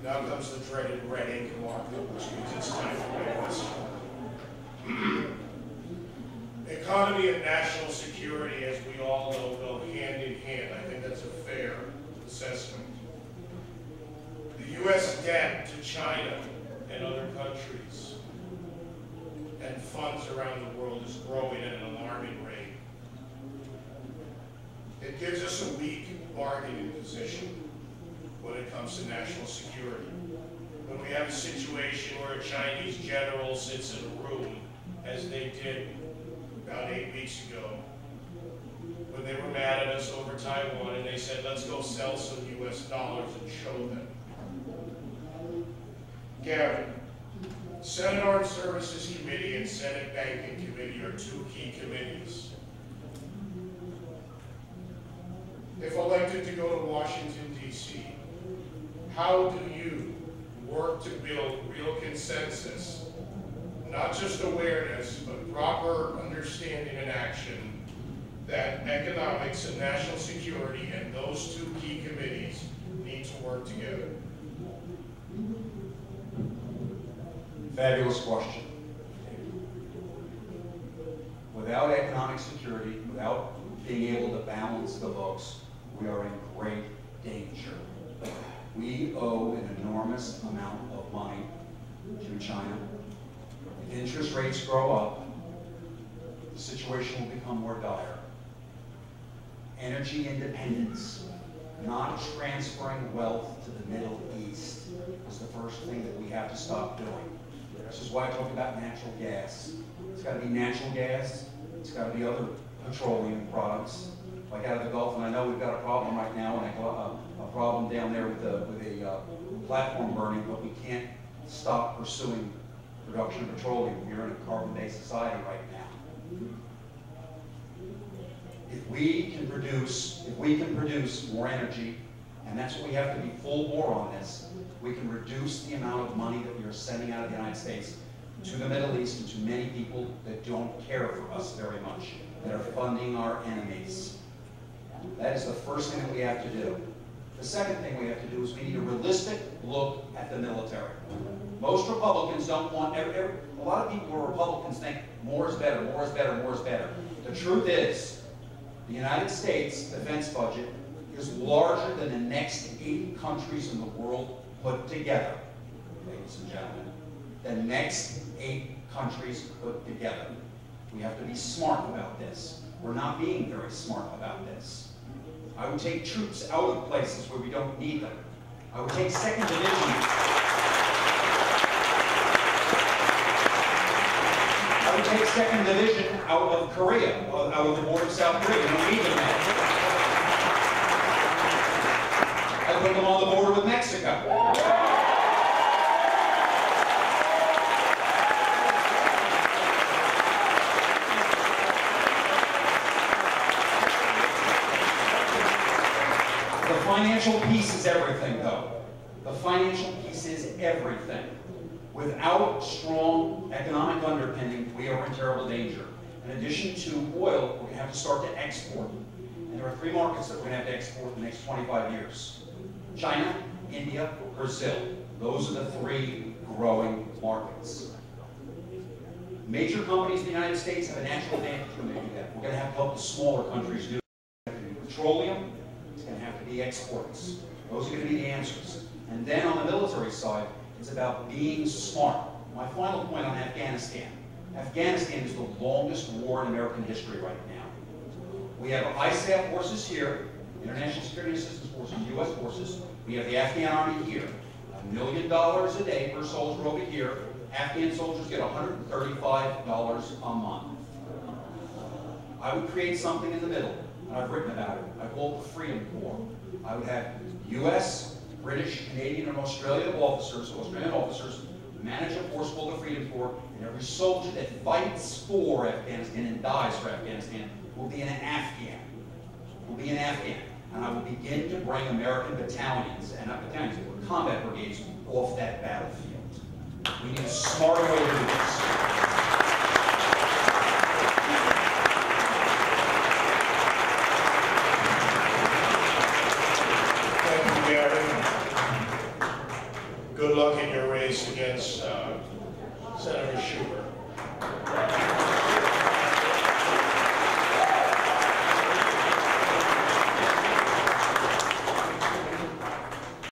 Now comes the dreaded red ink market, which means it's time for my question. Economy and national security, as we all know, go hand in hand. I think that's a fair assessment. The U.S. debt to China and other countries and funds around the world is growing at an alarming rate. It gives us a weak bargaining position when it comes to national security. When we have a situation where a Chinese general sits in a room, as they did about 8 weeks ago, when they were mad at us over Taiwan and they said, let's go sell some US dollars and show them. Gary, Senate Armed Services Committee and Senate Banking Committee are two key committees. If elected to go to Washington, D.C., how do you work to build real consensus, not just awareness, but proper understanding and action, that economics and national security and those two key committees need to work together? Fabulous question. Without economic security, without being able to balance the books, we are in great danger. We owe an enormous amount of money to China. If interest rates grow up, the situation will become more dire. Energy independence, not transferring wealth to the Middle East, is the first thing that we have to stop doing. This is why I talk about natural gas. It's got to be natural gas. It's got to be other petroleum products, like out of the Gulf. And I know we've got a problem right now, and a problem down there with a platform burning, but we can't stop pursuing production of petroleum. We're in a carbon-based society right now. If we can produce more energy, and that's what we have to be full bore on this, we can reduce the amount of money that we are sending out of the United States to the Middle East and to many people that don't care for us very much, that are funding our enemies. That is the first thing that we have to do. The second thing we have to do is we need a realistic look at the military. Most Republicans don't want, a lot of people who are Republicans think more is better, more is better, more is better. The truth is, the United States defense budget is larger than the next 8 countries in the world put together, ladies and gentlemen. The next 8 countries put together. We have to be smart about this. We're not being very smart about this. I would take troops out of places where we don't need them. I would take 2nd Division. I would take 2nd Division out of Korea, out of the border of South Korea. We don't need them there. I put them on the border with Mexico. The financial piece is everything, though. The financial piece is everything. Without strong economic underpinning, we are in terrible danger. In addition to oil, we're going to have to start to export. And there are 3 markets that we're going to have to export in the next 25 years. China, India, Brazil. Those are the 3 growing markets. Major companies in the United States have a natural advantage when they do that. We're going to have to help the smaller countries do that. Petroleum, it's going to have to be exports. Those are going to be the answers. And then on the military side, it's about being smart. My final point on Afghanistan. Afghanistan is the longest war in American history right now. We have ISAF forces here, International Security Assistance Forces, U.S. forces. We have the Afghan Army here. $1 million a day per soldier over here. Afghan soldiers get $135 a month. I would create something in the middle, and I've written about it. I call it the Freedom Corps. I would have U.S., British, Canadian, and Australian officers manage a force called the Freedom Corps, and every soldier that fights for Afghanistan and dies for Afghanistan will be an Afghan. Will be an Afghan. And I will begin to bring American battalions, and not battalions, but combat brigades off that battlefield. We need a smarter way to do this. case against Senator Schumer.